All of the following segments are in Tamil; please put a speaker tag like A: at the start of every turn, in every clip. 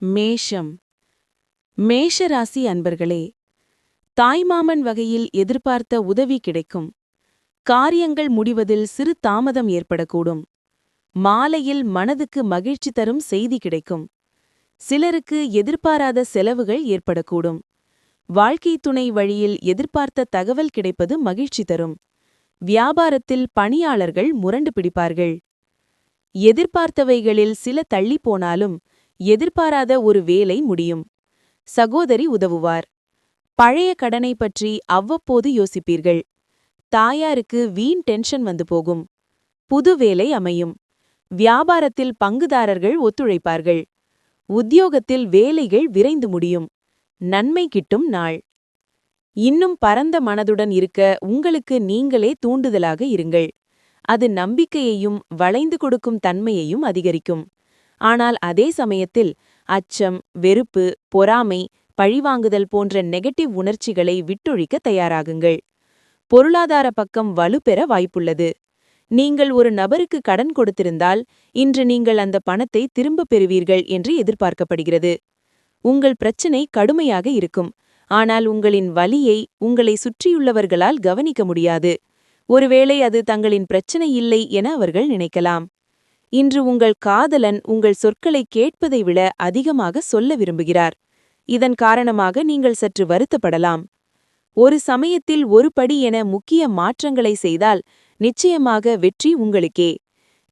A: மேஷம். மேஷ ராசி அன்பர்களே, தாய்மாமன் வகையில் எதிர்பார்த்த உதவி கிடைக்கும். காரியங்கள் முடிவதில் சிறு தாமதம் ஏற்படக்கூடும். மாலையில் மனதுக்கு மகிழ்ச்சி தரும் செய்தி கிடைக்கும். சிலருக்கு எதிர்பாராத செலவுகள் ஏற்படக்கூடும். வாழ்க்கை துணை வழியில் எதிர்பார்த்த தகவல் கிடைப்பது மகிழ்ச்சி தரும். வியாபாரத்தில் பணியாளர்கள் முரண்டு பிடிப்பார்கள். எதிர்பார்த்தவைகளில் சில தள்ளி போனாலும் எதிர்பாராத ஒரு வேலை முடியும். சகோதரி உதவுவார். பழைய கடனை பற்றி அவ்வப்போது யோசிப்பீர்கள். தாயாருக்கு வீண் டென்ஷன் வந்து போகும். புது வேலை அமையும். வியாபாரத்தில் பங்குதாரர்கள் ஒத்துழைப்பார்கள். உத்தியோகத்தில் வேலைகள் விரைந்து முடியும். நன்மை கிட்டும் நாள். இன்னும் பரந்த மனதுடன் இருக்க உங்களுக்கு நீங்களே தூண்டுதலாக இருங்கள். அது நம்பிக்கையையும் வளைந்து கொடுக்கும் தன்மையையும் அதிகரிக்கும். ஆனால் அதே சமயத்தில் அச்சம், வெறுப்பு, பொறாமை, பழிவாங்குதல் போன்ற நெகட்டிவ் உணர்ச்சிகளை விட்டொழிக்க தயாராகுங்கள். பொருளாதார பக்கம் வலுப்பெற வாய்ப்புள்ளது. நீங்கள் ஒரு நபருக்கு கடன் கொடுத்திருந்தால் இன்று நீங்கள் அந்த பணத்தை திரும்பப் பெறுவீர்கள் என்று எதிர்பார்க்கப்படுகிறது. உங்கள் பிரச்சினை கடுமையாக இருக்கும். ஆனால் உங்களின் வலியை உங்களை சுற்றியுள்ளவர்களால் கவனிக்க முடியாது. ஒருவேளை அது தங்களின் பிரச்சினை இல்லை என அவர்கள் நினைக்கலாம். இன்று உங்கள் காதலன் உங்கள் சொற்களை கேட்பதை விட அதிகமாக சொல்ல விரும்புகிறார். இதன் காரணமாக நீங்கள் சற்று வருத்தப்படலாம். ஒரு சமயத்தில் ஒரு படி என முக்கிய மாற்றங்களை செய்தால் நிச்சயமாக வெற்றி உங்களுக்கே.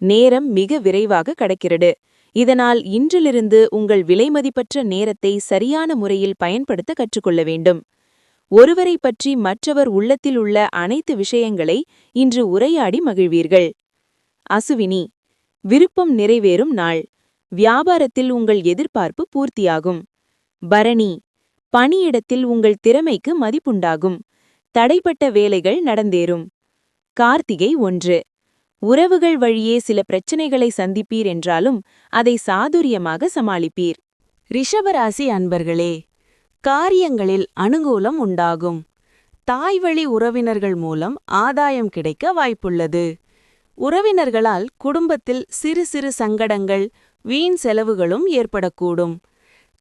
A: நேரம் மிக விரைவாக கடக்கிறது. இதனால் இன்றிலிருந்து உங்கள் விலைமதிப்பற்ற நேரத்தை சரியான முறையில் பயன்படுத்த கற்றுக்கொள்ள வேண்டும். ஒருவரை பற்றி மற்றவர் உள்ளத்தில் உள்ள அனைத்து விஷயங்களை இன்று உரையாடி மகிழ்வீர்கள். அசுவினி. விருப்பம் நிறைவேறும் நாள். வியாபாரத்தில் உங்கள் எதிர்பார்ப்பு பூர்த்தியாகும். பரணி. பணியிடத்தில் உங்கள் திறமைக்கு மதிப்புண்டாகும். தடைப்பட்ட வேலைகள் நடந்தேறும். கார்த்திகை 1. உறவுகள் வழியே சில பிரச்சனைகளை சந்திப்பீர் என்றாலும் அதை சாதுரியமாக சமாளிப்பீர். ரிஷபராசி அன்பர்களே, காரியங்களில் அனுகூலம் உண்டாகும். தாய்வழி உறவினர்கள் மூலம் ஆதாயம் கிடைக்க வாய்ப்புள்ளது. உறவினர்களால் குடும்பத்தில் சிறு சிறு சங்கடங்கள், வீண் செலவுகளும் ஏற்படக்கூடும்.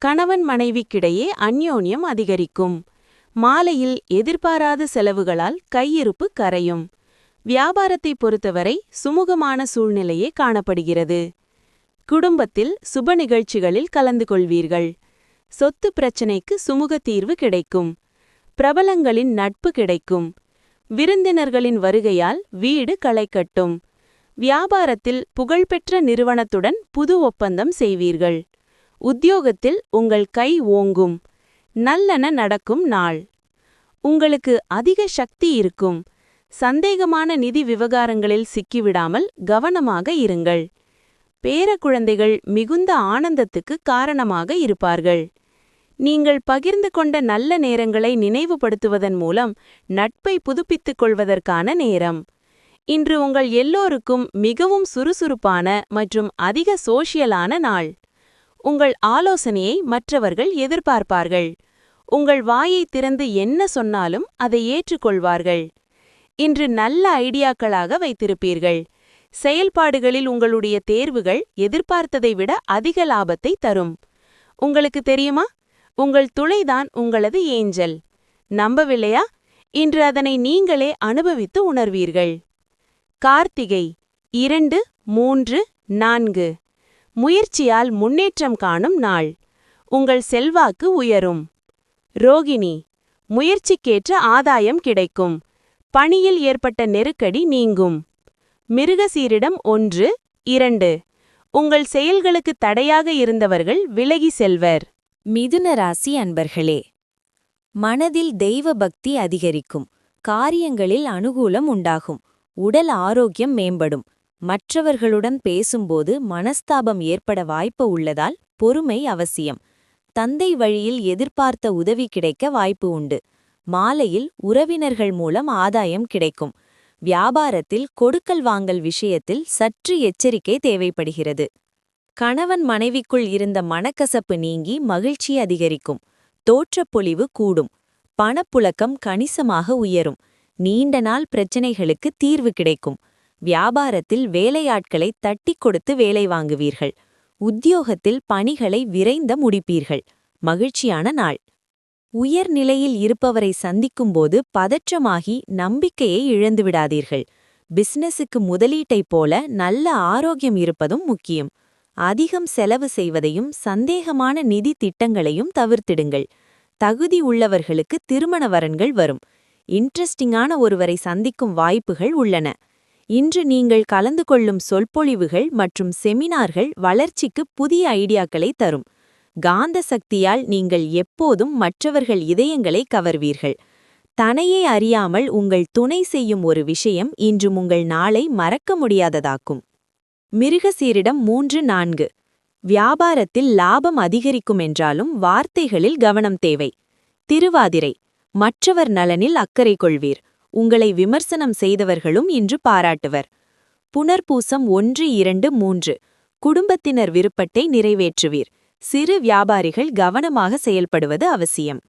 A: கணவன் மனைவிக்கிடையே அந்யோன்யம் அதிகரிக்கும். மாலையில் எதிர்பாராத செலவுகளால் கையிருப்பு கரையும். வியாபாரத்தை பொறுத்தவரை சுமூகமான சூழ்நிலையே காணப்படுகிறது. குடும்பத்தில் சுப நிகழ்ச்சிகளில் கலந்து கொள்வீர்கள். சொத்து பிரச்சினைக்கு சுமூக தீர்வு கிடைக்கும். பிரபலங்களின் நட்பு கிடைக்கும். விருந்தினர்களின் வருகையால் வீடு களைகட்டும். வியாபாரத்தில் புகழ்பெற்ற நிறுவனத்துடன் புது ஒப்பந்தம் செய்வீர்கள். உத்தியோகத்தில் உங்கள் கை ஓங்கும். நல்லன நடக்கும் நாள். உங்களுக்கு அதிக சக்தி இருக்கும். சந்தேகமான நிதி விவகாரங்களில் சிக்கிவிடாமல் கவனமாக இருங்கள். பேரக்குழந்தைகள் மிகுந்த ஆனந்தத்துக்கு காரணமாக இருப்பார்கள். நீங்கள் பகிர்ந்து கொண்ட நல்ல நேரங்களை நினைவுபடுத்துவதன் மூலம் நட்பை புதுப்பித்துக் கொள்வதற்கான நேரம். இன்று உங்கள் எல்லோருக்கும் மிகவும் சுறுசுறுப்பான மற்றும் அதிக சோஷியலான நாள். உங்கள் ஆலோசனையை மற்றவர்கள் எதிர்பார்ப்பார்கள். உங்கள் வாயை திறந்து என்ன சொன்னாலும் அதை ஏற்றுக்கொள்வார்கள். இன்று நல்ல ஐடியாக்களாக வைத்திருப்பீர்கள். செயல்பாடுகளில் உங்களுடைய தேர்வுகள் எதிர்பார்த்ததை விட அதிக லாபத்தை தரும். உங்களுக்கு தெரியுமா, உங்கள் துளைதான் உங்களது ஏஞ்சல். நம்பவில்லையா? இன்று அதனை நீங்களே அனுபவித்து உணர்வீர்கள். கார்த்திகை 2, 3, 4. முயற்சியால் முன்னேற்றம் காணும் நாள். உங்கள் செல்வாக்கு உயரும். ரோகிணி. முயற்சிக்கேற்ற ஆதாயம் கிடைக்கும். பணியில் ஏற்பட்ட நெருக்கடி நீங்கும். மிருகசீரிடம் 1, 2. உங்கள் செயல்களுக்கு தடையாக இருந்தவர்கள் விலகி செல்வர்.
B: மிதுன ராசி அன்பர்களே, மனதில் தெய்வ பக்தி அதிகரிக்கும். காரியங்களில் அனுகூலம் உண்டாகும். உடல் ஆரோக்கியம் மேம்படும். மற்றவர்களுடன் பேசும்போது மனஸ்தாபம் ஏற்பட வாய்ப்பு உள்ளதால் பொறுமை அவசியம். தந்தை வழியில் எதிர்பார்த்த உதவி கிடைக்க வாய்ப்பு உண்டு. மாலையில் உறவினர்கள் மூலம் ஆதாயம் கிடைக்கும். வியாபாரத்தில் கொடுக்கல் வாங்கல் விஷயத்தில் சற்று எச்சரிக்கை தேவைப்படுகிறது. கணவன் மனைவிக்குள் இருந்த மனக்கசப்பு நீங்கி மகிழ்ச்சி அதிகரிக்கும். தோற்றப்பொலிவு கூடும். பணப்புழக்கம் கணிசமாக உயரும். நீண்ட நாள் பிரச்சினைகளுக்கு தீர்வு கிடைக்கும். வியாபாரத்தில் வேலையாட்களை தட்டிக் கொடுத்து வேலை வாங்குவீர்கள். உத்தியோகத்தில் பணிகளை விரைந்த முடிப்பீர்கள். மகிழ்ச்சியான நாள். உயர்நிலையில் இருப்பவரை சந்திக்கும்போது பதற்றமாகி நம்பிக்கையை இழந்துவிடாதீர்கள். பிசினஸுக்கு முதலீட்டைப் போல நல்ல ஆரோக்கியம் இருப்பதும் முக்கியம். அதிகம் செலவு செய்வதையும் சந்தேகமான நிதி திட்டங்களையும் தவிர்த்திடுங்கள். தகுதி உள்ளவர்களுக்கு திருமண வரன்கள் வரும். இன்ட்ரெஸ்டிங்கான ஒருவரை சந்திக்கும் வாய்ப்புகள் உள்ளன. இன்று நீங்கள் கலந்து கொள்ளும் சொற்பொழிவுகள் மற்றும் செமினார்கள் வளர்ச்சிக்கு புதிய ஐடியாக்களை தரும். காந்த சக்தியால் நீங்கள் எப்போதும் மற்றவர்கள் இதயங்களை கவர்வீர்கள். தன்னையே அறியாமல் உங்கள் துணை செய்யும் ஒரு விஷயம் இன்று உங்கள் நாளை மறக்க முடியாததாக்கும். மிருகசீரிடம் 3-4. வியாபாரத்தில் லாபம் அதிகரிக்கும் என்றாலும் வார்த்தைகளில் கவனம் தேவை. திருவாதிரை, மற்றவர் நலனில் அக்கறை கொள்வீர். உங்களை விமர்சனம் செய்தவர்களும் இன்று பாராட்டுவர். புனர்பூசம் 1-2-3. குடும்பத்தினர் விருப்பத்தை நிறைவேற்றுவீர். சிறு வியாபாரிகள் கவனமாக செயல்படுவது அவசியம்.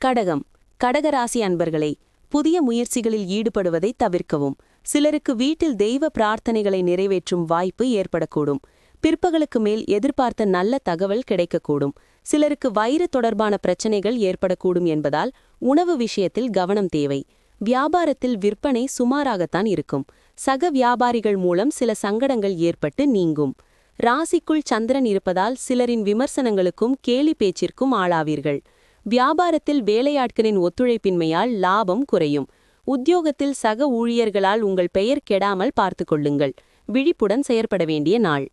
A: கடகம், கடகராசி அன்பர்களே, புதிய முயற்சிகளில் ஈடுபடுவதை தவிர்க்கவும். சிலருக்கு வீட்டில் தெய்வ பிரார்த்தனைகளை நிறைவேற்றும் வாய்ப்பு ஏற்படக்கூடும். பிற்பகலுக்கு மேல் எதிர்பார்த்த நல்ல தகவல் கிடைக்கக்கூடும். சிலருக்கு வயிறு தொடர்பான பிரச்சனைகள் ஏற்படக்கூடும் என்பதால் உணவு விஷயத்தில் கவனம் தேவை. வியாபாரத்தில் விற்பனை சுமாராகத்தான் இருக்கும். சக வியாபாரிகள் மூலம் சில சங்கடங்கள் ஏற்பட்டு நீங்கும். ராசிக்குள் சந்திரன் இருப்பதால் சிலரின் விமர்சனங்களுக்கும் கேலி பேச்சிற்கும் ஆளாவீர்கள். வியாபாரத்தில் வேலையாட்களின் ஒத்துழைப்பின்மையால் லாபம் குறையும். உத்தியோகத்தில் சக ஊழியர்களால் உங்கள் பெயர் கெடாமல் பார்த்து கொள்ளுங்கள். விழிப்புடன் செயற்பட வேண்டிய நாள்.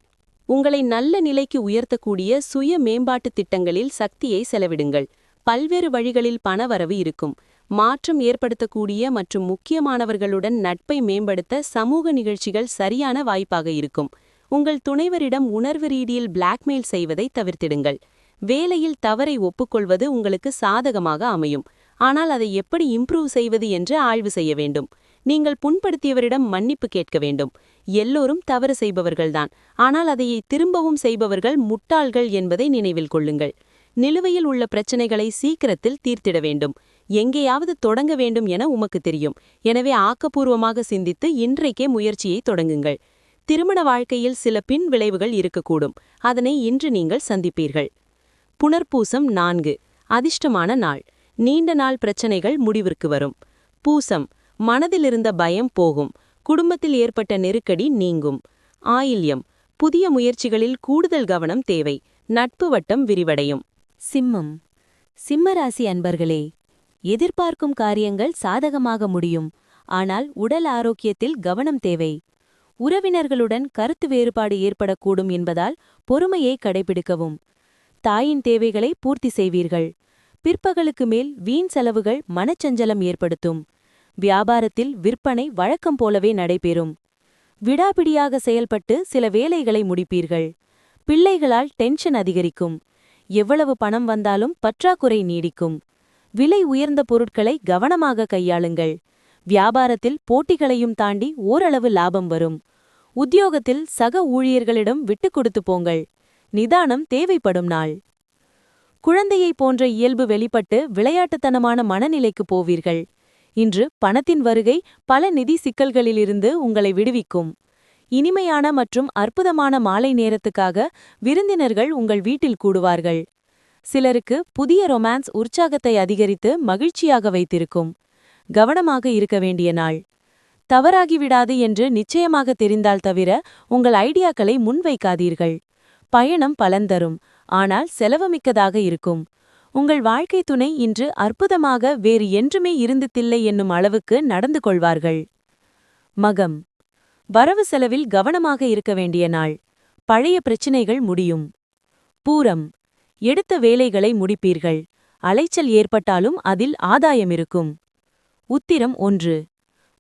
A: உங்களை நல்ல நிலைக்கு உயர்த்தக்கூடிய சுய மேம்பாட்டுத் திட்டங்களில் சக்தியை செலவிடுங்கள். பல்வேறு வழிகளில் பணவரவு இருக்கும். மாற்றம் ஏற்படுத்தக்கூடிய மற்றும் முக்கியமானவர்களுடன் நட்பை மேம்படுத்த சமூக நிகழ்ச்சிகள் சரியான வாய்ப்பாக இருக்கும். உங்கள் துணைவரிடம் உணர்வு ரீதியில் பிளாக்மெயில் செய்வதை தவிர்த்திடுங்கள். வேலையில் தவறை ஒப்புக்கொள்வது உங்களுக்கு சாதகமாக அமையும். ஆனால் அதை எப்படி இம்ப்ரூவ் செய்வது என்று ஆய்வு செய்ய வேண்டும். நீங்கள் புண்படுத்தியவரிடம் மன்னிப்பு கேட்க வேண்டும். எல்லோரும் தவறு செய்பவர்கள்தான், ஆனால் அதையை திரும்பவும் செய்பவர்கள் முட்டாள்கள் என்பதை நினைவில் கொள்ளுங்கள். நிலுவையில் உள்ள பிரச்சனைகளை சீக்கிரத்தில் தீர்த்திட வேண்டும். எங்கேயாவது தொடங்க வேண்டும் என உமக்கு தெரியும். எனவே ஆக்கப்பூர்வமாக சிந்தித்து இன்றைக்கே முயற்சியை தொடங்குங்கள். திருமண வாழ்க்கையில் சில பின் விளைவுகள் இருக்கக்கூடும். அதனை இன்று நீங்கள் சந்திப்பீர்கள். புனர்பூசம் 4. அதிர்ஷ்டமான நாள். நீண்ட நாள் பிரச்சனைகள் முடிவிற்கு வரும். பூசம், மனதிலிருந்த பயம் போகும். குடும்பத்தில் ஏற்பட்ட நெருக்கடி நீங்கும். ஆயில்யம், புதிய முயற்சிகளில் கூடுதல் கவனம் தேவை. நட்பு வட்டம் விரிவடையும்.
B: சிம்மம், சிம்மராசி அன்பர்களே, எதிர்பார்க்கும் காரியங்கள் சாதகமாக முடியும். ஆனால் உடல் ஆரோக்கியத்தில் கவனம் தேவை. உறவினர்களுடன் கருத்து வேறுபாடு ஏற்படக்கூடும் என்பதால் பொறுமையை கடைபிடிக்கவும். தாயின் தேவைகளை பூர்த்தி செய்வீர்கள். பிற்பகலுக்கு மேல் வீண் செலவுகள் மனச்சஞ்சலம் ஏற்படுத்தும். வியாபாரத்தில் விற்பனை வழக்கம் போலவே நடைபெறும். விடாபிடியாக செயல்பட்டு சில வேலைகளை முடிப்பீர்கள். பிள்ளைகளால் டென்ஷன் அதிகரிக்கும். எவ்வளவு பணம் வந்தாலும் பற்றாக்குறை நீடிக்கும். விலை உயர்ந்த பொருட்களை கவனமாக கையாளுங்கள். வியாபாரத்தில் போட்டிகளையும் தாண்டி ஓரளவு லாபம் வரும். உத்தியோகத்தில் சக ஊழியர்களிடம் விட்டுக் கொடுத்து போங்கள். நிதானம் தேவைப்படும் நாள். குழந்தையைப் போன்ற இயல்பு வெளிப்பட்டு விளையாட்டுத்தனமான மனநிலைக்கு போவீர்கள். இன்று பணத்தின் வருகை பல நிதி சிக்கல்களிலிருந்து உங்களை விடுவிக்கும். இனிமையான மற்றும் அற்புதமான மாலை நேரத்துக்காக விருந்தினர்கள் உங்கள் வீட்டில் கூடுவார்கள். சிலருக்கு புதிய ரொமான்ஸ் உற்சாகத்தை அதிகரித்து மகிழ்ச்சியாக வைத்திருக்கும். கவனமாக இருக்க வேண்டிய நாள். தவறாகிவிடாது என்று நிச்சயமாக தெரிந்தால் தவிர உங்கள் ஐடியாக்களை முன்வைக்காதீர்கள். பயணம் பலன் தரும், ஆனால் செலவுமிக்கதாக இருக்கும். உங்கள் வாழ்க்கை துணை இன்று அற்புதமாக வேறு என்றுமே இருந்ததில்லை என்னும் அளவுக்கு நடந்து கொள்வார்கள். மகம், வரவு செலவில் கவனமாக இருக்க வேண்டிய நாள். பழைய பிரச்சினைகள் முடியும். பூரம், எடுத்த வேலைகளை முடிப்பீர்கள். அலைச்சல் ஏற்பட்டாலும் அதில் ஆதாயம் இருக்கும். உத்திரம் 1.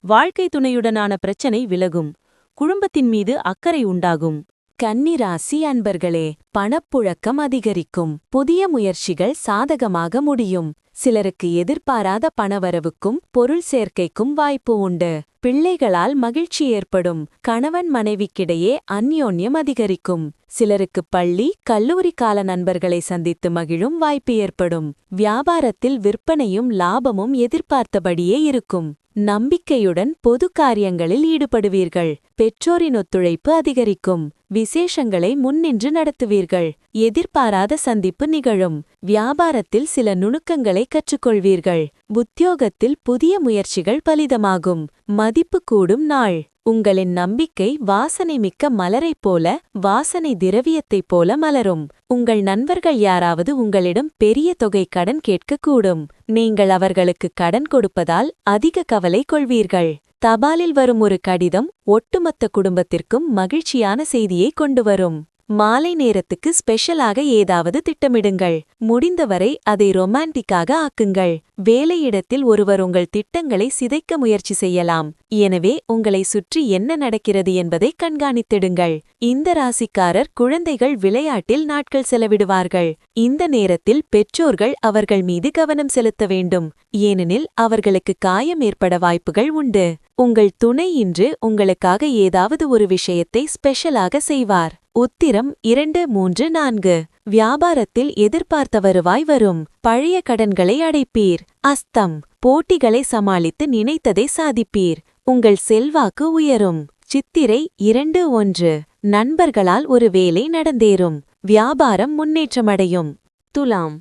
B: வாழ்க்கை துணையுடனான பிரச்சனை விலகும். குடும்பத்தின் மீது அக்கறை உண்டாகும். கன்னிராசி அன்பர்களே, பணப்புழக்கம் அதிகரிக்கும். புதிய முயற்சிகள் சாதகமாக முடியும். சிலருக்கு எதிர்பாராத பணவரவுக்கும் பொருள் சேர்க்கைக்கும் வாய்ப்பு உண்டு. பிள்ளைகளால் மகிழ்ச்சி ஏற்படும். கணவன் மனைவிக்கிடையே அந்யோன்யம் அதிகரிக்கும். சிலருக்கு பள்ளி, கல்லூரி கால நண்பர்களை சந்தித்து மகிழும் வாய்ப்பு ஏற்படும். வியாபாரத்தில் விற்பனையும் லாபமும் எதிர்பார்த்தபடியே இருக்கும். நம்பிக்கையுடன் பொது காரியங்களில் ஈடுபடுவீர்கள். பெற்றோரின் ஒத்துழைப்பு அதிகரிக்கும். விசேஷங்களை முன்னின்று நடத்துவீர்கள். எதிர்பாராத சந்திப்பு நிகழும். வியாபாரத்தில் சில நுணுக்கங்களை கற்றுக்கொள்வீர்கள். உத்தியோகத்தில் புதிய முயற்சிகள் பலிதமாகும். மதிப்பு கூடும் நாள். உங்களின் நம்பிக்கை வாசனை மிக்க மலரைப் போல, வாசனை திரவியத்தைப் போல மலரும். உங்கள் நண்பர்கள் யாராவது உங்களிடம் பெரிய தொகை கடன் கேட்கக்கூடும். நீங்கள் அவர்களுக்கு கடன் கொடுப்பதால் அதிக கவலை கொள்வீர்கள். தபாலில் வரும் ஒரு கடிதம் ஒட்டுமொத்த குடும்பத்திற்கும் மகிழ்ச்சியான செய்தியை கொண்டு வரும். மாலை நேரத்துக்கு ஸ்பெஷலாக ஏதாவது திட்டமிடுங்கள். முடிந்தவரை அதை ரொமான்டிக்காக ஆக்குங்கள். வேலையிடத்தில் ஒருவர் உங்கள் திட்டங்களை சிதைக்க முயற்சி செய்யலாம். எனவே உங்களை சுற்றி என்ன நடக்கிறது என்பதை கண்காணித்திடுங்கள். இந்த ராசிக்காரர் குழந்தைகள் விளையாட்டில் நாட்கள் செலவிடுவார்கள். இந்த நேரத்தில் பெற்றோர்கள் அவர்கள் மீது கவனம் செலுத்த வேண்டும். ஏனெனில் அவர்களுக்கு காயம் ஏற்பட வாய்ப்புகள் உண்டு. உங்கள் துணை இன்று உங்களுக்காக ஏதாவது ஒரு விஷயத்தை ஸ்பெஷலாக செய்வார். உத்திரம் 2, 3, 4. வியாபாரத்தில் எதிர்பார்த்த வருவாய் வரும். பழைய கடன்களை அடைப்பீர். அஸ்தம், போட்டிகளை சமாளித்து நினைத்ததை சாதிப்பீர். உங்கள் செல்வாக்கு உயரும். சித்திரை 2, 1. நண்பர்களால் ஒரு வேலை நடந்தேறும். வியாபாரம் முன்னேற்றமடையும். துலாம்.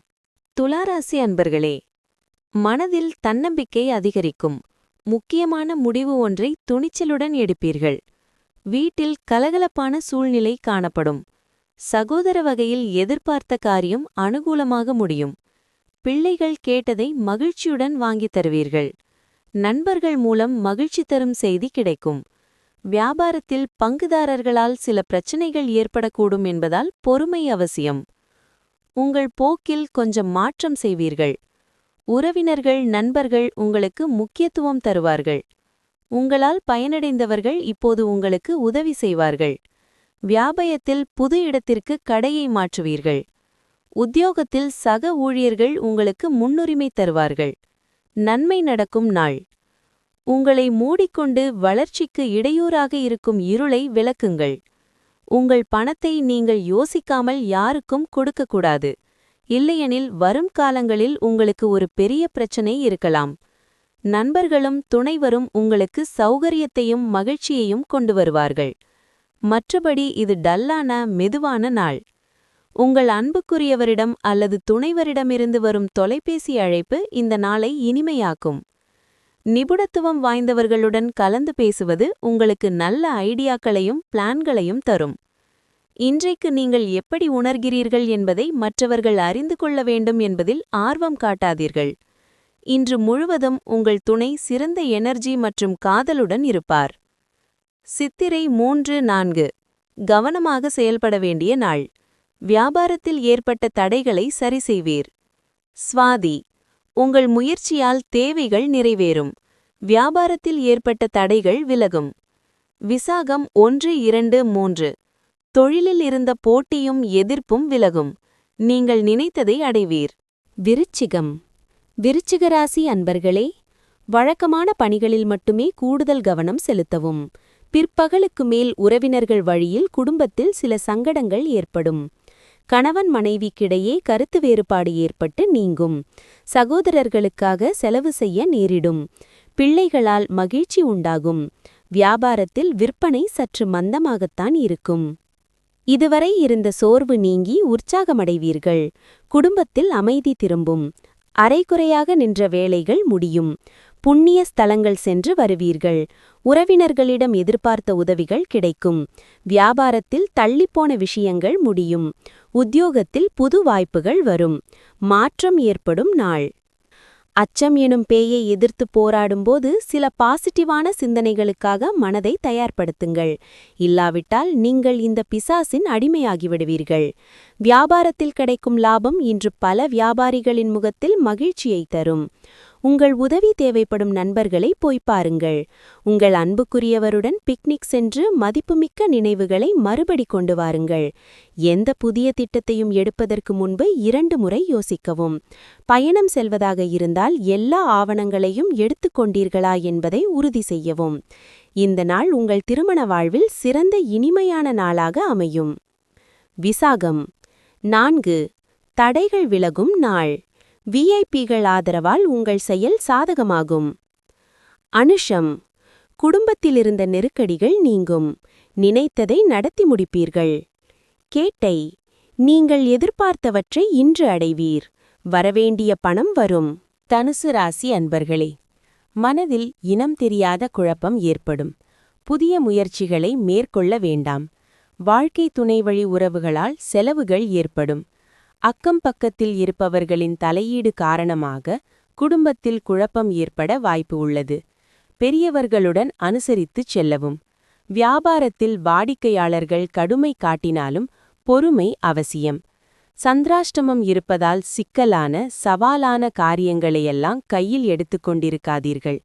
B: துளாராசி அன்பர்களே, மனதில் தன்னம்பிக்கை அதிகரிக்கும். முக்கியமான முடிவு ஒன்றை துணிச்சலுடன் எடுப்பீர்கள். வீட்டில் கலகலப்பான சூழ்நிலை காணப்படும். சகோதர வகையில் எதிர்பார்த்த காரியம் அனுகூலமாக முடியும். பிள்ளைகள் கேட்டதை மகிழ்ச்சியுடன் வாங்கித் தருவீர்கள். நண்பர்கள் மூலம் மகிழ்ச்சி தரும் செய்தி கிடைக்கும். வியாபாரத்தில் பங்குதாரர்களால் சில பிரச்சனைகள் ஏற்படக்கூடும் என்பதால் பொறுமை அவசியம். உங்கள் போக்கில் கொஞ்சம் மாற்றம் செய்வீர்கள். உறவினர்கள், நண்பர்கள் உங்களுக்கு முக்கியத்துவம் தருவார்கள். உங்களால் பயனடைந்தவர்கள் இப்போது உங்களுக்கு உதவி செய்வார்கள். வியாபாரத்தில் புது இடத்திற்கு கடையை மாற்றுவீர்கள். உத்தியோகத்தில் சக ஊழியர்கள் உங்களுக்கு முன்னுரிமை தருவார்கள். நன்மை நடக்கும் நாள். உங்களை மூடிக்கொண்டு வளர்ச்சிக்கு இடையூறாக இருக்கும் இருளை விலக்குங்கள். உங்கள் பணத்தை நீங்கள் யோசிக்காமல் யாருக்கும் கொடுக்கக்கூடாது. இல்லையெனில் வரும் காலங்களில் உங்களுக்கு ஒரு பெரிய பிரச்சனை இருக்கலாம். நண்பர்களும் துணைவரும் உங்களுக்கு சௌகரியத்தையும் மகிழ்ச்சியையும் கொண்டு வருவார்கள். மற்றபடி இது டல்லான, மெதுவான நாள். உங்கள் அன்புக்குரியவரிடம் அல்லது துணைவரிடமிருந்து வரும் தொலைபேசி அழைப்பு இந்த நாளை இனிமையாக்கும். நிபுணத்துவம் வாய்ந்தவர்களுடன் கலந்து பேசுவது உங்களுக்கு நல்ல ஐடியாக்களையும் பிளான்களையும் தரும். இன்றைக்கு நீங்கள் எப்படி உணர்கிறீர்கள் என்பதை மற்றவர்கள் அறிந்து கொள்ள வேண்டும் என்பதில் ஆர்வம் காட்டாதீர்கள். இன்று முழுவதும் உங்கள் துணை சிறந்த எனர்ஜி மற்றும் காதலுடன் இருப்பார். சித்திரை 3, 4. கவனமாக செயல்பட வேண்டிய நாள். வியாபாரத்தில் ஏற்பட்ட தடைகளை சரிசெய்வீர். ஸ்வாதி. உங்கள் முயற்சியால் தேவைகள் நிறைவேறும். வியாபாரத்தில் ஏற்பட்ட தடைகள் விலகும். விசாகம் 1, 2, 3. தொழிலில் இருந்த போட்டியும் எதிர்ப்பும் விலகும். நீங்கள் நினைத்ததை அடைவீர்.
A: விருச்சிகம். விருச்சிகராசி அன்பர்களே, வழக்கமான பணிகளில் மட்டுமே கூடுதல் கவனம் செலுத்தவும். பிற்பகலுக்கு மேல் உறவினர்கள் வழியில் குடும்பத்தில் சில சங்கடங்கள் ஏற்படும். கணவன் மனைவிக்கிடையே கருத்து வேறுபாடு ஏற்பட்டு நீங்கும். சகோதரர்களுக்காக செலவு செய்ய நேரிடும். பிள்ளைகளால் மகிழ்ச்சி உண்டாகும். வியாபாரத்தில் விற்பனை சற்று மந்தமாகத்தான் இருக்கும். இதுவரை இருந்த சோர்வு நீங்கி உற்சாகமடைவீர்கள். குடும்பத்தில் அமைதி திரும்பும். அரைகுறையாக நின்ற வேலைகள் முடியும். புண்ணிய ஸ்தலங்கள் சென்று வருவீர்கள். உறவினர்களிடம் எதிர்பார்த்த உதவிகள் கிடைக்கும். வியாபாரத்தில் தள்ளிப்போன விஷயங்கள் முடியும். உத்தியோகத்தில் புது வாய்ப்புகள் வரும். மாற்றம் ஏற்படும் நாள். அச்சம் எனும் பேயை எதிர்த்து போராடும்போது சில பாசிட்டிவான சிந்தனைகளுக்காக மனதை தயார்படுத்துங்கள். இல்லாவிட்டால் நீங்கள் இந்த பிசாசின் அடிமையாகிவிடுவீர்கள். வியாபாரத்தில் கிடைக்கும் லாபம் இன்று பல வியாபாரிகளின் முகத்தில் மகிழ்ச்சியை தரும். உங்கள் உதவி தேவைப்படும் நண்பர்களை போய் பாருங்கள். உங்கள் அன்புக்குரியவருடன் பிக்னிக் சென்று மதிப்புமிக்க நினைவுகளை மறுபடி கொண்டு வாருங்கள். எந்த புதிய திட்டத்தையும் எடுப்பதற்கு முன்பு 2 முறை யோசிக்கவும். பயணம் செல்வதாக இருந்தால் எல்லா ஆவணங்களையும் எடுத்துக்கொண்டீர்களா என்பதை உறுதி செய்யவும். இந்த நாள் உங்கள் திருமண வாழ்வில் சிறந்த இனிமையான நாளாக அமையும். விசாகம் 4. தடைகள் விலகும் நாள். விஐபிகள் ஆதரவால் உங்கள் செயல் சாதகமாகும். அனுஷம் குடும்பத்திலிருந்த நெருக்கடிகள் நீங்கும். நினைத்ததை நடத்தி முடிப்பீர்கள். கேட்டை நீங்கள் எதிர்பார்த்தவற்றை இன்று அடைவீர். வரவேண்டிய பணம் வரும். தனுசு ராசி அன்பர்களே, மனதில் இனம் தெரியாத குழப்பம் ஏற்படும். புதிய முயற்சிகளை மேற்கொள்ள வேண்டாம். வாழ்க்கை துணைவழி உறவுகளால் செலவுகள் ஏற்படும். அக்கம் பக்கத்தில் இருப்பவர்களின் தலையீடு காரணமாக குடும்பத்தில் குழப்பம் ஏற்பட வாய்ப்பு உள்ளது. பெரியவர்களுடன் அனுசரித்துச் செல்லவும். வியாபாரத்தில் வாடிக்கையாளர்கள் கடுமை காட்டினாலும் பொறுமை அவசியம். சந்திராஷ்டமம் இருப்பதால் சிக்கலான சவாலான காரியங்களையெல்லாம் கையில் எடுத்துக்கொண்டிருக்காதீர்கள்.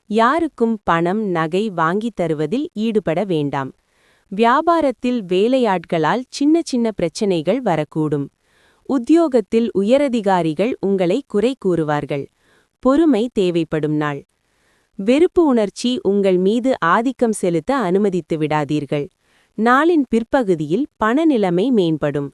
A: யாருக்கும் பணம் நகை வாங்கித் தருவதில் ஈடுபட வேண்டாம். வியாபாரத்தில் வேலையாட்களால் சின்ன சின்ன பிரச்சனைகள் வரக்கூடும். உத்தியோகத்தில் உயரதிகாரிகள் உங்களை குறை கூறுவார்கள். பொறுமை தேவைப்படும் நாள். வெறுப்பு உணர்ச்சி உங்கள் மீது ஆதிக்கம் செலுத்த அனுமதித்து விடாதீர்கள். நாளின் பிற்பகுதியில் பணநிலைமை மேம்படும்.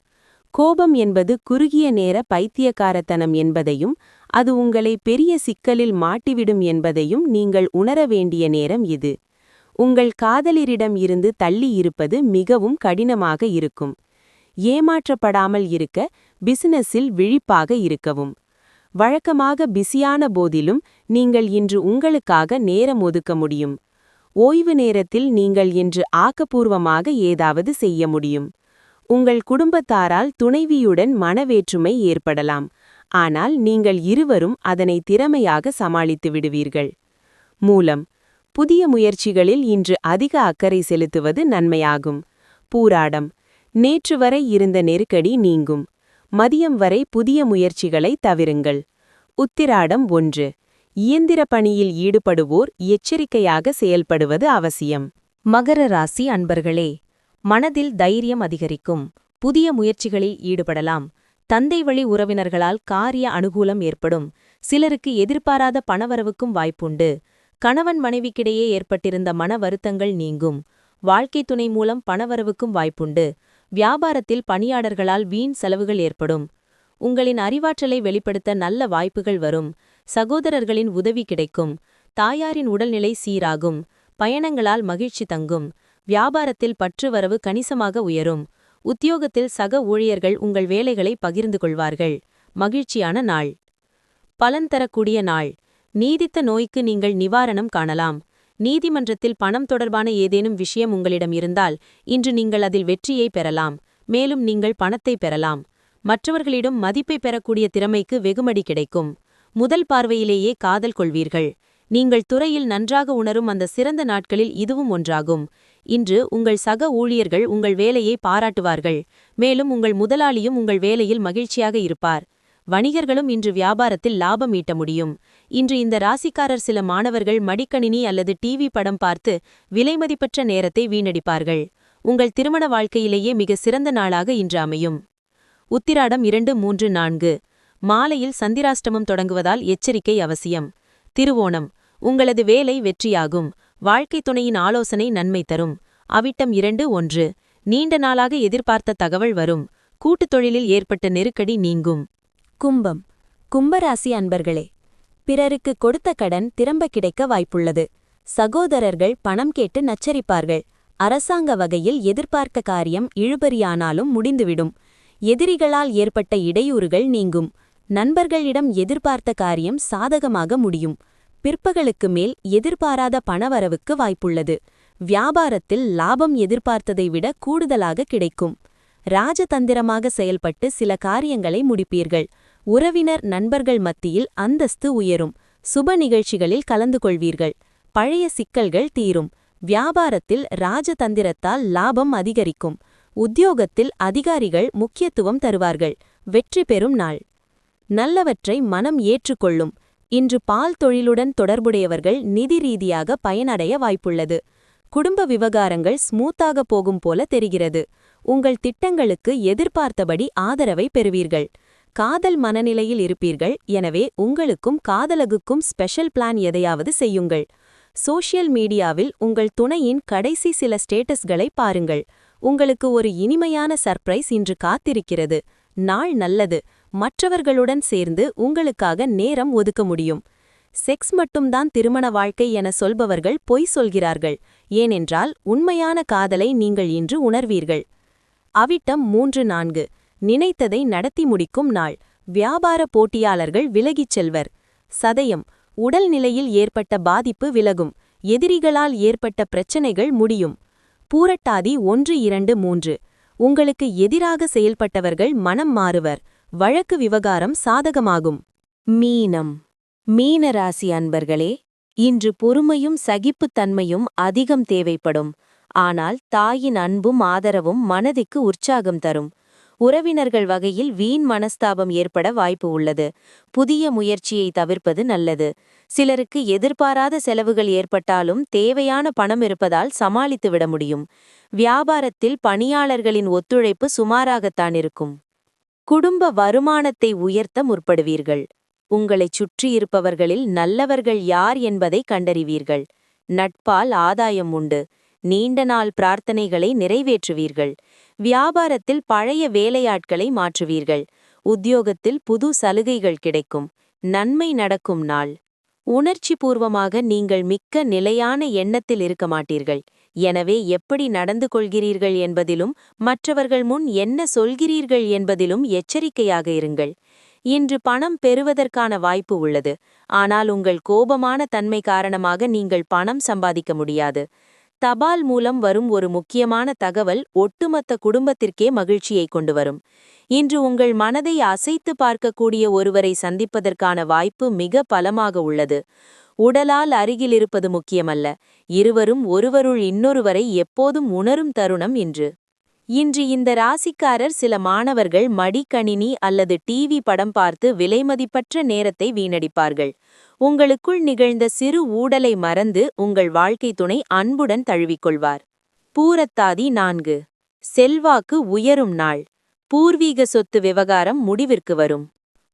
A: கோபம் என்பது குறுகிய நேர பைத்தியக்காரத்தனம் என்பதையும் அது உங்களை பெரிய சிக்கலில் மாட்டிவிடும் என்பதையும் நீங்கள் உணர வேண்டிய நேரம் இது. உங்கள் காதலரிடம் இருந்து தள்ளி இருப்பது மிகவும் கடினமாக இருக்கும். ஏமாற்றப்படாமல் இருக்க பிசினஸில் விழிப்பாக இருக்கவும். வழக்கமாக பிஸியான போதிலும் நீங்கள் இன்று உங்களுக்காக நேரம் ஒதுக்க முடியும். ஓய்வு நேரத்தில் நீங்கள் இன்று ஆக்கப்பூர்வமாக ஏதாவது செய்ய முடியும். உங்கள் குடும்பத்தாரால் துணைவியுடன் மனவேற்றுமை ஏற்படலாம். ஆனால் நீங்கள் இருவரும் அதனை திறமையாக சமாளித்து விடுவீர்கள். மூலம் புதிய முயற்சிகளில் இன்று அதிக அக்கறை செலுத்துவது நன்மையாகும். பூராடம் நேற்று வரை இருந்த நெருக்கடி நீங்கும். மதியம் வரை புதிய முயற்சிகளை தவிருங்கள். உத்திராடம் 1. இயந்திர பணியில் ஈடுபடுவோர் எச்சரிக்கையாக செயல்படுவது அவசியம்.
B: மகர ராசி அன்பர்களே, மனதில் தைரியம் அதிகரிக்கும். புதிய முயற்சிகளில் ஈடுபடலாம். தந்தை வழி உறவினர்களால் காரிய அனுகூலம் ஏற்படும். சிலருக்கு எதிர்பாராத பணவரவுக்கும் வாய்ப்புண்டு. கணவன் மனைவிக்கிடையே ஏற்பட்டிருந்த மன வருத்தங்கள் நீங்கும். வாழ்க்கை துணை மூலம் பணவரவுக்கும் வாய்ப்புண்டு. வியாபாரத்தில் பணியாளர்களால் வீண் செலவுகள் ஏற்படும். உங்களின் அறிவாற்றலை வெளிப்படுத்த நல்ல வாய்ப்புகள் வரும். சகோதரர்களின் உதவி கிடைக்கும். தாயாரின் உடல்நிலை சீராகும். பயணங்களால் மகிழ்ச்சி தங்கும். வியாபாரத்தில் பற்றுவரவு கணிசமாக உயரும். உத்தியோகத்தில் சக ஊழியர்கள் உங்கள் வேலைகளை பகிர்ந்து கொள்வார்கள். மகிழ்ச்சியான நாள். பலன் தரக்கூடிய நாள். நீடித்த நோய்க்கு நீங்கள் நிவாரணம் காணலாம். நீதிமன்றத்தில் பணம் தொடர்பான ஏதேனும் விஷயம் உங்களிடம் இருந்தால் இன்று நீங்கள் அதில் வெற்றியை பெறலாம். மேலும் நீங்கள் பணத்தை பெறலாம். மற்றவர்களிடம் மதிப்பை பெறக்கூடிய திறமைக்கு வெகுமதி கிடைக்கும். முதல் பார்வையிலேயே காதல் கொள்வீர்கள். நீங்கள் துறையில் நன்றாக உணரும் அந்த சிறந்த நாட்களில் இதுவும் ஒன்றாகும். இன்று உங்கள் சக ஊழியர்கள் உங்கள் வேலையை பாராட்டுவார்கள். மேலும் உங்கள் முதலாளியும் உங்கள் வேலையில் மகிழ்ச்சியாக இருப்பார். வணிகர்களும் இன்று வியாபாரத்தில் லாபம் ஈட்ட முடியும். இன்று இந்த ராசிக்காரர் சில மாணவர்கள் மடிக்கணினி அல்லது டிவி படம் பார்த்து விலைமதிப்பற்ற நேரத்தை வீணடிப்பார்கள். உங்கள் திருமண வாழ்க்கையிலேயே மிக சிறந்த நாளாக இன்று அமையும். உத்திராடம் 2, 3, 4. மாலையில் சந்திராஷ்டமம் தொடங்குவதால் எச்சரிக்கை அவசியம். திருவோணம் உங்களது வேலை வெற்றியாகும். வாழ்க்கை துணையின் ஆலோசனை நன்மை தரும். அவிட்டம் 2, 1. நீண்ட நாளாக எதிர்பார்த்த தகவல் வரும். கூட்டுத் தொழிலில் ஏற்பட்ட நெருக்கடி நீங்கும்.
A: கும்பம் கும்பராசி அன்பர்களே, பிறருக்கு கொடுத்த கடன் திரும்ப கிடைக்க வாய்ப்புள்ளது. சகோதரர்கள் பணம் கேட்டு நச்சரிப்பார்கள். அரசாங்க வகையில் எதிர்பார்த்த காரியம் இழுபறியானாலும் முடிந்துவிடும். எதிரிகளால் ஏற்பட்ட இடையூறுகள் நீங்கும். நண்பர்களிடம் எதிர்பார்த்த காரியம் சாதகமாக முடியும். பிற்பகலுக்கு மேல் எதிர்பாராத பணவரவுக்கு வாய்ப்புள்ளது. வியாபாரத்தில் லாபம் எதிர்பார்த்ததை விட கூடுதலாக கிடைக்கும். ராஜதந்திரமாக செயல்பட்டு சில காரியங்களை முடிப்பீர்கள். உறவினர் நண்பர்கள் மத்தியில் அந்தஸ்து உயரும். சுப நிகழ்ச்சிகளில் கலந்து கொள்வீர்கள். பழைய சிக்கல்கள் தீரும். வியாபாரத்தில் ராஜதந்திரத்தால் லாபம் அதிகரிக்கும். உத்தியோகத்தில் அதிகாரிகள் முக்கியத்துவம் தருவார்கள். வெற்றி பெறும் நாள். நல்லவற்றை மனம் ஏற்றுக்கொள்ளும்.
B: இன்று பால் தொழிலுடன் தொடர்புடையவர்கள் நிதி ரீதியாக பயனடைய வாய்ப்புள்ளது. குடும்ப விவகாரங்கள் ஸ்மூத்தாக போகும் போல தெரிகிறது. உங்கள் திட்டங்களுக்கு எதிர்பார்த்தபடி ஆதரவை பெறுவீர்கள். காதல் மனநிலையில் இருப்பீர்கள், எனவே உங்களுக்கும் காதலகுக்கும் ஸ்பெஷல் பிளான் எதையாவது செய்யுங்கள். சோஷியல் மீடியாவில் உங்கள் துணையின் கடைசி சில ஸ்டேட்டஸ்களை பாருங்கள். உங்களுக்கு ஒரு இனிமையான சர்ப்ரைஸ் இன்று காத்திருக்கிறது. நாள் நல்லது. மற்றவர்களுடன் சேர்ந்து உங்களுக்காக நேரம் ஒதுக்க முடியும். செக்ஸ் மட்டும்தான் திருமண வாழ்க்கை என சொல்பவர்கள் பொய் சொல்கிறார்கள். ஏனென்றால் உண்மையான காதலை நீங்கள் இன்று உணர்வீர்கள். அவிட்டம் 3-4 நினைத்ததை நடத்தி முடிக்கும் நாள். வியாபார போட்டியாளர்கள் விலகிச் செல்வர். சதயம் உடல்நிலையில் ஏற்பட்ட பாதிப்பு விலகும். எதிரிகளால் ஏற்பட்ட பிரச்சனைகள் முடியும். பூரட்டாதி 1-2-3 உங்களுக்கு எதிராக செயல்பட்டவர்கள் மனம் மாறுவர். வழக்கு விவகாரம் சாதகமாகும்.
A: மீனம். மீன ராசி அன்பர்களே, இன்று பொறுமையும் சகிப்புத்தன்மையும் அதிகம் தேவைப்படும். ஆனால் தாயின் அன்பும் ஆதரவும் மனதிற்கு உற்சாகம் தரும். உறவினர்கள் வகையில் வீண் மனஸ்தாபம் ஏற்பட வாய்ப்பு உள்ளது. புதிய முயற்சியை தவிர்ப்பது நல்லது. சிலருக்கு எதிர்பாராத செலவுகள் ஏற்பட்டாலும் தேவையான பணம் இருப்பதால் சமாளித்து விட முடியும். வியாபாரத்தில் பணியாளர்களின் ஒத்துழைப்பு சுமாராகத்தான் இருக்கும். குடும்ப வருமானத்தை உயர்த்த முற்படுவீர்கள். உங்களைச் சுற்றியிருப்பவர்களில் நல்லவர்கள் யார் என்பதை கண்டறிவீர்கள். நட்பால் ஆதாயம் உண்டு. நீண்ட நாள் பிரார்த்தனைகளை நிறைவேற்றுவீர்கள். வியாபாரத்தில் பழைய வேலையாட்களை மாற்றுவீர்கள். உத்தியோகத்தில் புது சலுகைகள் கிடைக்கும். நன்மை நடக்கும் நாள். உணர்ச்சி பூர்வமாக நீங்கள் மிக்க நிலையான எண்ணத்தில் இருக்க மாட்டீர்கள். எனவே எப்படி நடந்து கொள்கிறீர்கள் என்பதிலும் மற்றவர்கள் முன் என்ன சொல்கிறீர்கள் என்பதிலும் எச்சரிக்கையாக இருங்கள். இன்று பணம் பெறுவதற்கான வாய்ப்பு உள்ளது. ஆனால் உங்கள் கோபமான தன்மை காரணமாக நீங்கள் பணம் சம்பாதிக்க முடியாது. தபால் மூலம் வரும் ஒரு முக்கியமான தகவல் ஒட்டுமொத்த குடும்பத்திற்கே மகிழ்ச்சியை கொண்டு வரும். இன்று உங்கள் மனதை அசைத்து பார்க்கக்கூடிய ஒருவரை சந்திப்பதற்கான வாய்ப்பு மிக பலமாக உள்ளது. உடலால் அருகில் இருப்பது முக்கியமல்ல, இருவரும் ஒருவருள் இன்னொருவரை எப்போதும் உணரும் தருணம் இன்று. இந்த ராசிக்காரர் சில மாணவர்கள் மடிக்கணினி அல்லது டிவி படம் பார்த்து விலைமதிப்பற்ற நேரத்தை வீணடிப்பார்கள். உங்களுக்குள் நிகழ்ந்த சிறு ஊடலை மறந்து உங்கள் வாழ்க்கை துணை அன்புடன் தழுவிக்கொள்வார். பூரத்தாதி 4 செல்வாக்கு உயரும் நாள். பூர்வீக சொத்து விவகாரம் முடிவிற்கு வரும்.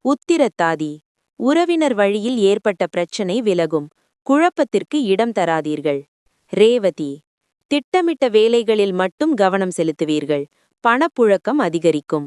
A: உத்திரத்தாதி உறவினர் வழியில் ஏற்பட்ட பிரச்சனை விலகும். குழப்பத்திற்கு இடம் தராதீர்கள். ரேவதி திட்டமிட்ட வேலைகளில் மட்டும் கவனம் செலுத்துவீர்கள். பணப்புழக்கம் அதிகரிக்கும்.